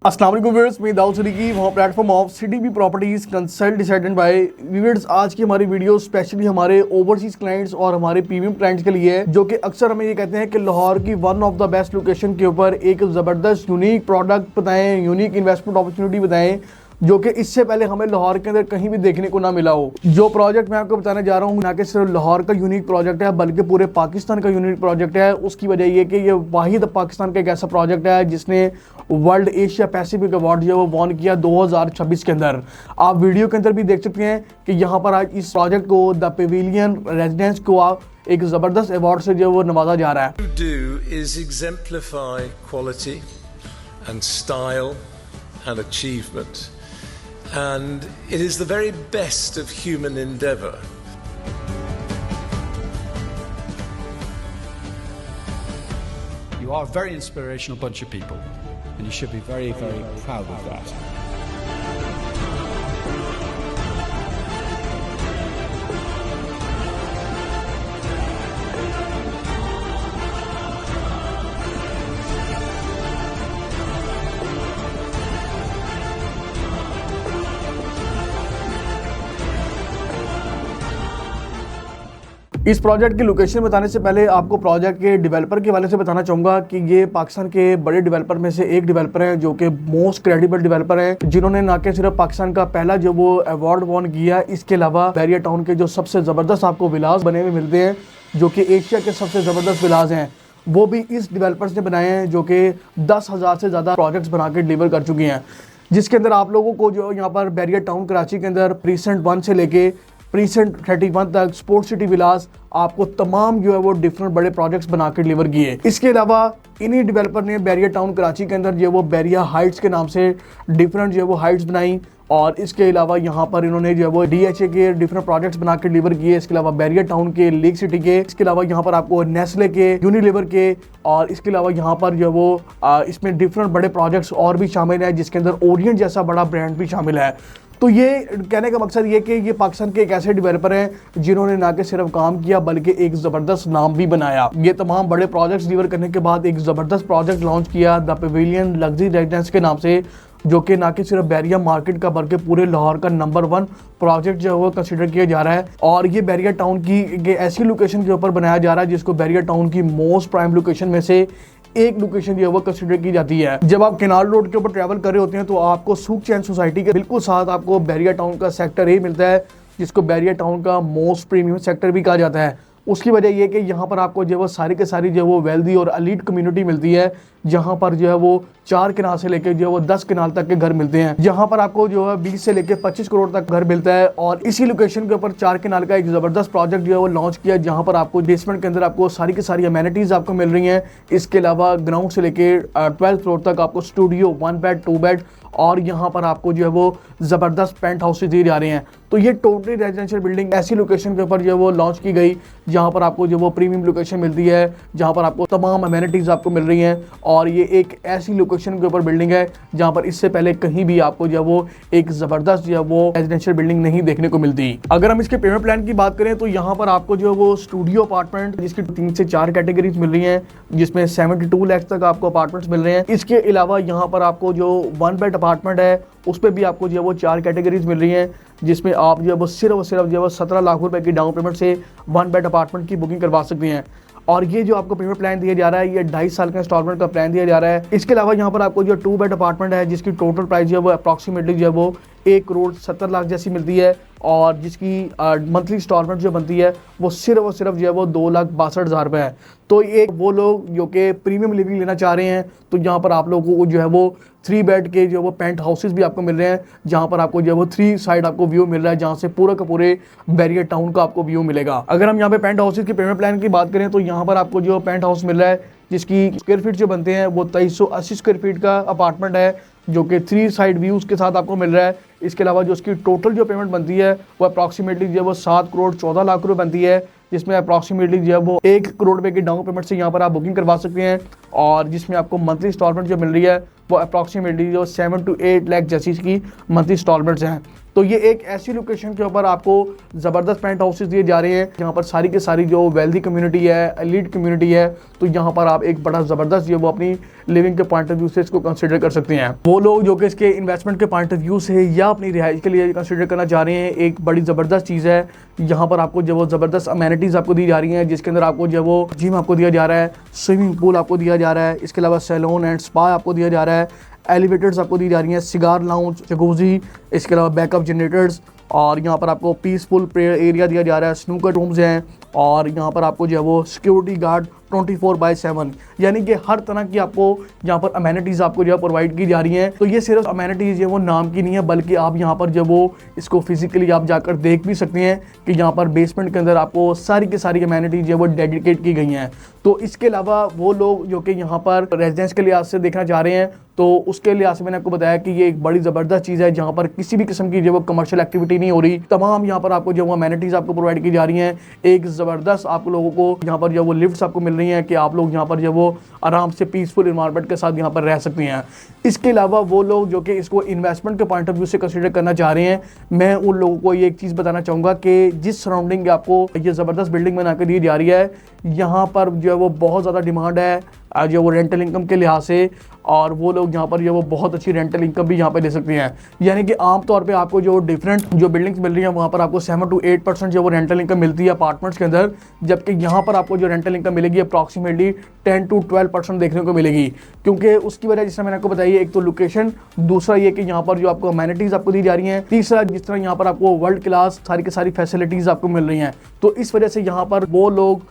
अस्सलाम वालेकुम व्यूअर्स, मैं दाऊद सिद्दीकी वहाँ platform of city properties consult decided by viewers. आज की हमारी वीडियो स्पेशली हमारे ओवरसीज क्लाइंट्स और हमारे प्रीमियम क्लाइंट्स के लिए है, जो कि अक्सर हमें ये कहते हैं कि लाहौर की one of the best location के ऊपर एक ज़बरदस्त यूनिक प्रोडक्ट बताएं, यूनिक इन्वेस्टमेंट अपॉर्चुनिटी बताएं, जो कि इससे पहले हमें लाहौर के अंदर कहीं भी देखने को ना मिला हो। जो प्रोजेक्ट मैं आपको बताने जा रहा हूँ ना कि सिर्फ लाहौर का यूनिक प्रोजेक्ट है बल्कि पूरे पाकिस्तान का यूनिक प्रोजेक्ट है। उसकी वजह ये कि ये वाहिद पाकिस्तान का एक ऐसा प्रोजेक्ट है जिसने वर्ल्ड एशिया पैसिफिक अवार्ड जो है वो वॉन किया 2026 के अंदर। आप वीडियो के अंदर भी देख सकते हैं कि यहाँ पर आज इस प्रोजेक्ट को द पेविलियन रेजिडेंस को एक ज़बरदस्त अवार्ड से जो वो नवाजा जा रहा है। Do is exemplify quality and style and achievement, and it is the very best of human endeavour. You are a very inspirational bunch of people, and you should be very, very proud of that. इस project की location बताने से पहले आपको project के developer के हवाले से बताना चाहूँगा कि ये पाकिस्तान के बड़े डेवलपर में से एक डेवलपर हैं, जो कि मोस्ट क्रेडिबल डेवलपर हैं, जिन्होंने ना कि सिर्फ पाकिस्तान का पहला जो वो अवार्ड वॉन किया, इसके अलावा बैरिया टाउन के जो सबसे ज़बरदस्त आपको विलास बने हुए मिलते हैं, जो कि एशिया के सबसे ज़बरदस्त विलास हैं, वो भी इस डेवलपर्स ने बनाए हैं, जो कि 10,000 से ज़्यादा प्रोजेक्ट्स बना के डिलीवर कर चुके हैं। जिसके अंदर आप लोगों को जो यहाँ पर बैरिया टाउन कराची के अंदर प्रीसेंट 1 से लेके प्रीसेंट 31 तक स्पोर्ट्स सिटी विलास आपको तमाम जो है वो डिफरेंट बड़े प्रोजेक्ट्स बना के डिलीवर किए। इसके अलावा इन्हीं डेवलपर ने बैरिया टाउन कराची के अंदर जो वो बैरिया हाइट्स के नाम से डिफरेंट जो है वो हाइट्स बनाई, और इसके अलावा यहाँ पर इन्होंने जो है वो DHA के डिफरेंट प्रोजेक्ट्स बना के डिलीवर किए। इसके अलावा बैरिया टाउन के लेक सिटी के, इसके अलावा यहाँ पर आपको नेस्ले के, यूनिलीवर के, और इसके अलावा यहाँ पर जो है वो इसमें डिफरेंट बड़े प्रोजेक्ट्स और भी शामिल है, जिसके अंदर ओरिएंट जैसा बड़ा ब्रांड भी शामिल है। तो ये कहने का मकसद ये कि ये पाकिस्तान के एक ऐसे डेवलपर हैं जिन्होंने ना कि सिर्फ काम किया बल्कि एक ज़बरदस्त नाम भी बनाया। ये तमाम बड़े प्रोजेक्ट्स डिलीवर करने के बाद एक ज़बरदस्त प्रोजेक्ट लॉन्च किया द पेविलियन लग्जरी रेजिडेंस के नाम से, जो कि ना कि सिर्फ बैरिया मार्केट का बल्कि पूरे लाहौर का नंबर 1 प्रोजेक्ट जो है वो कंसिडर किया जा रहा है। और ये बैरिया टाउन की ऐसी लोकेशन के ऊपर बनाया जा रहा है जिसको बैरिया टाउन की मोस्ट प्राइम लोकेशन में से एक लोकेशन जो है वो कंसिडर की जाती है। जब आप केनाल रोड के ऊपर ट्रैवल कर रहे होते हैं तो आपको सूख चैन सोसाइटी के बिल्कुल साथ आपको बैरिया टाउन का सेक्टर ही मिलता है, जिसको बैरिया टाउन का मोस्ट प्रीमियम सेक्टर भी कहा जाता है। उसकी वजह यह कि यहाँ पर आपको जो है वो सारी के सारी जो है वो वेल्दी और एलीट कम्युनिटी मिलती है, जहाँ पर जो है वो 4 कनाल से लेकर जो है वो 10 कनाल तक के घर मिलते हैं, जहाँ पर आपको जो है 20 से लेकर 25 करोड़ तक घर मिलता है। और इसी लोकेशन के ऊपर 4 कनाल का एक ज़बरदस्त प्रोजेक्ट जो है वो लॉन्च किया, जहाँ पर आपको बेसमेंट के अंदर आपको सारी की सारी अमेनिटीज़ आपको मिल रही हैं। इसके अलावा ग्राउंड से लेकर 12th फ्लोर तक आपको स्टूडियो, 1 बेड 2 बेड, और यहाँ पर आपको जो है वो ज़बरदस्त पेंट हाउसेज दिए जा रहे हैं। तो ये टोटली रेजिडेंशियल बिल्डिंग ऐसी लोकेशन के ऊपर जो है वो लॉन्च की गई, जहाँ पर आपको जो वो प्रीमियम लोकेशन मिलती है, जहाँ पर आपको तमाम अमेनिटीज़ आपको मिल रही हैं। और ये एक ऐसी लोकेशन के ऊपर बिल्डिंग है जहाँ पर इससे पहले कहीं भी आपको जो है वो एक ज़बरदस्त जो है वो रेजिडेंशियल बिल्डिंग नहीं देखने को मिलती। अगर हम इसके पेमेंट प्लान की बात करें तो यहाँ पर आपको जो है वो स्टूडियो अपार्टमेंट जिसकी 3 से 4 कैटेगरीज मिल रही हैं, जिसमें 72 लाख तक आपको अपार्टमेंट्स मिल रहे हैं। इसके अलावा यहाँ पर आपको जो 1 बेड अपार्टमेंट है उस पर भी आपको जो है वो 4 कैटेगरीज मिल रही हैं, जिसमें आप जो है वो सिर्फ जो है वो 17 लाख रुपए की डाउन पेमेंट से 1 बेड अपार्टमेंट की बुकिंग करवा सकते हैं। और ये जो आपको पेमेंट प्लान दिया जा रहा है ये 2.5 साल का इंस्टॉलमेंट का प्लान दिया जा रहा है। इसके अलावा यहाँ पर आपको जो 2 बेड अपार्टमेंट है जिसकी टोटल प्राइस जो है वो अप्रॉक्सीमेटली जो है वो 1 करोड़ 70 लाख जैसी मिलती है, और जिसकी मंथली इंस्टॉलमेंट जो बनती है वो सिर्फ जो है वो 2,62,000 रुपये है। तो ये वो लोग जो कि प्रीमियम लिविंग लेना चाह रहे हैं, तो यहाँ पर आप लोगों को जो है वो 3 बेड के जो वो पेंट हाउसेस भी आपको मिल रहे हैं, जहाँ पर आपको जो है वो 3 साइड आपको व्यू मिल रहा है, जहाँ से पूरा का पूरे बैरिया टाउन का आपको व्यू मिलेगा। अगर हम यहाँ पे पेंट हाउसेस के पेमेंट प्लान की बात करें तो यहाँ पर आपको जो पेंट हाउस मिल रहा है जिसकी स्क्वायर फीट जो बनते हैं वो 2380 स्क्वायर फीट का अपार्टमेंट है, जो कि 3 साइड व्यूज़ के साथ आपको मिल रहा है। इसके अलावा जो उसकी टोटल जो पेमेंट बनती है वो अप्रॉक्सीमेटली जो है वो 7 करोड़ 14 लाख रुपए बनती है, जिसमें अप्रॉक्सीमेटली जो है वो 1 करोड़ रुपए की डाउन पेमेंट से यहाँ पर आप बुकिंग करवा सकते हैं, और जिसमें आपको मंथली इंस्टॉलमेंट जो मिल रही है वो अप्रॉक्सीमेटली जो 7 to 8 लाख जैसी की मंथली इंस्टॉलमेंट्स हैं। तो ये एक ऐसी लोकेशन के ऊपर आपको ज़बरदस्त पेंट हाउसेस दिए जा रहे हैं जहाँ पर सारी के सारी जो वेल्दी कम्युनिटी है, एलीट कम्युनिटी है, तो यहाँ पर आप एक बड़ा ज़बरदस्त जो वो अपनी लिविंग के पॉइंट ऑफ व्यू से इसको कंसिडर कर सकते हैं। वो लोग जो कि इसके इन्वेस्टमेंट के पॉइंट ऑफ व्यू से या अपनी रिहाइश के लिए कंसिडर करना चाह रहे हैं, एक बड़ी ज़बरदस्त चीज़ है। यहाँ पर आपको जो वो ज़बरदस्त अमेनिटीज़ आपको दी जा रही हैं, जिसके अंदर आपको जो वो जिम आपको दिया जा रहा है, स्विमिंग पूल आपको दिया जा रहा है, इसके अलावा सैलून एंड स्पा आपको दिया जा रहा है, एलिवेटर्स आपको दी जा रही हैं, सिगार लाउंज, जकूज़ी, इसके अलावा बैकअप जनरेटर्स, और यहाँ पर आपको पीसफुल प्रेयर एरिया दिया जा रहा है, स्नूकर रूम्स हैं, और यहाँ पर आपको जो है वो सिक्योरिटी गार्ड 24/7, यानी कि हर तरह की आपको यहाँ पर अमेनिटीज़ आपको जो है प्रोवाइड की जा रही हैं। तो ये सिर्फ अमेनिटीज़ जो वो नाम की नहीं है, बल्कि आप यहाँ पर जो वो इसको फिजिकली आप जाकर देख भी सकते हैं कि यहाँ पर बेसमेंट के अंदर आपको सारी की सारी अमेनिटीज़ जो वो डेडिकेट की गई हैं। तो इसके अलावा वो लोग जो कि यहाँ पर रेजिडेंस के लिहाज से देखना चाह रहे हैं, तो उसके लिहाज से मैंने आपको बताया कि ये एक बड़ी ज़बरदस्त चीज़ है जहाँ पर किसी भी किस्म की जो वो कमर्शियल एक्टिविटी नहीं हो रही। तमाम यहाँ पर आपको जो वो अमेनिटीज़ आपको प्रोवाइड की जा रही हैं। एक ज़बरदस्त आप लोगों को यहाँ पर जो वो लिफ्ट्स आपको मिल रही हैं कि आप लोग यहाँ पर जो वो आराम से पीसफुल इन्वायरमेंट के साथ यहाँ पर रह सकते हैं। इसके अलावा वो लोग जो कि इसको इन्वेस्टमेंट के पॉइंट ऑफ व्यू से कंसिडर करना चाह रहे हैं, मैं उन लोगों को ये एक चीज़ बताना चाहूँगा कि जिस सराउंडिंग आपको ये ज़बरदस्त बिल्डिंग बना कर दी जा रही है, यहाँ पर जो है वो बहुत ज़्यादा डिमांड है जो वो रेंटल इनकम के लिहाज से, और वो लोग यहाँ पर जो वो बहुत अच्छी रेंटल इनकम भी यहाँ पे ले सकते हैं। यानी कि आम तौर पे आपको जो डिफरेंट जो बिल्डिंग्स मिल रही हैं वहाँ पर आपको 7 to 8% जो वो रेंटल इनकम मिलती है अपार्टमेंट्स के अंदर, जबकि यहाँ पर आपको जो रेंटल इनकम मिलेगी अप्रॉक्सीमेटली 10 to 12% देखने को मिलेगी। क्योंकि उसकी वजह जिस तरह मैंने आपको बताई है, एक तो लोकेशन, दूसरा ये कि यहाँ पर जो आपको अमेनिटीज़ आपको दी जा रही हैं, तीसरा जिस तरह यहाँ पर आपको वर्ल्ड क्लास सारी की सारी फैसिलिटीज़ आपको मिल रही हैं। तो इस वजह से यहाँ पर वो लोग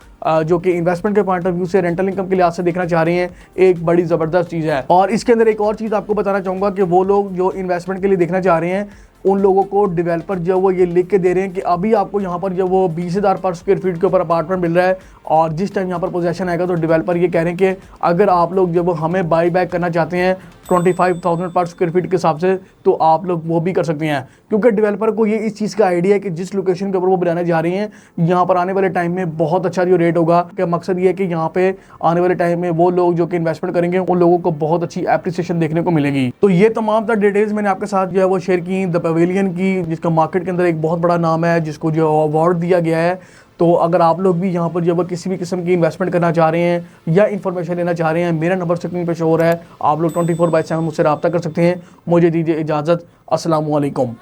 जो कि इन्वेस्टमेंट के पॉइंट ऑफ व्यू से रेंटल इनकम के लिहाज से देखना चाह रहे हैं, एक बड़ी ज़बरदस्त चीज़ है। और इसके अंदर एक और चीज़ आपको बताना चाहूँगा कि वो लोग जो इन्वेस्टमेंट के लिए देखना चाह रहे हैं, उन लोगों को डेवलपर जो वो ये लिख के दे रहे हैं कि अभी आपको यहाँ पर जो वो 20,000 पर स्क्वायर फीट के ऊपर अपार्टमेंट मिल रहा है, और जिस टाइम यहाँ पर पोजेशन आएगा तो डेवलपर ये कह रहे हैं कि अगर आप लोग जब हमें बाई बैक करना चाहते हैं 25,000 पर स्क्वायर फीट के हिसाब से, तो आप लोग वो भी कर सकते हैं। क्योंकि डेवलपर को ये इस चीज़ का आइडिया है कि जिस लोकेशन के ऊपर वो बनाने जा रही हैं, यहाँ पर आने वाले टाइम में बहुत अच्छा जो रेट होगा। कि मकसद ये है कि यहाँ पे आने वाले टाइम में वो लोग जो कि इन्वेस्टमेंट करेंगे उन लोगों को बहुत अच्छी एप्रिसिएशन देखने को मिलेगी। तो ये तमाम तर डिटेल्स मैंने आपके साथ जो है वो शेयर की द पवेलियन की, जिसका मार्केट के अंदर एक बहुत बड़ा नाम है, जिसको जो अवार्ड दिया गया है। तो अगर आप लोग भी यहाँ पर जब किसी भी किस्म की इन्वेस्टमेंट करना चाह रहे हैं या इन्फॉर्मेशन लेना चाह रहे हैं, मेरा नंबर स्क्रीन पे शो हो रहा है, आप लोग 24/7 मुझसे रब्ता कर सकते हैं। मुझे दीजिए इजाज़त। अस्सलाम वालेकुम।